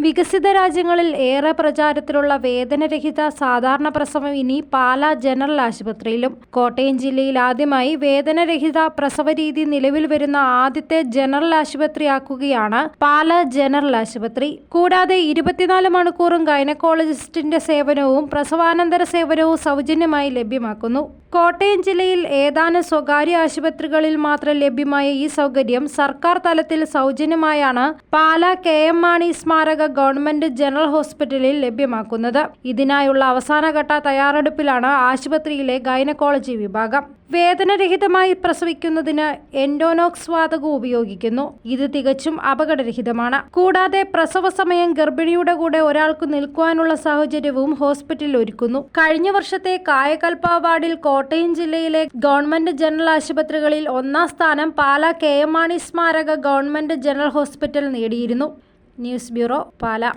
വികസിത രാജ്യങ്ങളിൽ ഏറെ പ്രചാരത്തിലുള്ള വേദനരഹിത സാധാരണ പ്രസവം ഇനി പാലാ ജനറൽ ആശുപത്രിയിലും. കോട്ടയം ജില്ലയിൽ ആദ്യമായി വേദനരഹിത പ്രസവരീതി നിലവിൽ വരുന്ന ആദ്യത്തെ ജനറൽ ആശുപത്രിയാക്കുകയാണ് പാലാ ജനറൽ ആശുപത്രി. കൂടാതെ 24 മണിക്കൂറും ഗൈനക്കോളജിസ്റ്റിന്റെ സേവനവും പ്രസവാനന്തര സേവനവും സൗജന്യമായി ലഭ്യമാക്കുന്നു. കോട്ടയം ജില്ലയിൽ ഏതാനും സ്വകാര്യ ആശുപത്രികളിൽ മാത്രം ലഭ്യമായ ഈ സൗകര്യം സർക്കാർ തലത്തിൽ സൗജന്യമായാണ് പാലാ KM മാണി സ്മാരക ഗവൺമെന്റ് ജനറൽ ഹോസ്പിറ്റലിൽ ലഭ്യമാക്കുന്നത്. ഇതിനായുള്ള അവസാനഘട്ട തയ്യാറെടുപ്പിലാണ് ആശുപത്രിയിലെ ഗൈനക്കോളജി വിഭാഗം. വേദനരഹിതമായി പ്രസവിക്കുന്നതിന് എൻഡോനോക്സ് വാതകം ഉപയോഗിക്കുന്നു. ഇത് തികച്ചും അപകടരഹിതമാണ്. കൂടാതെ പ്രസവ സമയം ഗർഭിണിയുടെ കൂടെ ഒരാൾക്ക് നിൽക്കുവാനുള്ള സാഹചര്യവും ഹോസ്പിറ്റൽ ഒരുക്കുന്നു. കഴിഞ്ഞ വർഷത്തെ കായകൽപ്പ അവാർഡിൽ കോട്ടയം ജില്ലയിലെ ഗവൺമെന്റ് ജനറൽ ആശുപത്രികളിൽ 1ാം സ്ഥാനം പാലാ KM മാണി സ്മാരക ഗവൺമെന്റ് ജനറൽ ഹോസ്പിറ്റൽ നേടിയിരുന്നു. News bureau, Pala.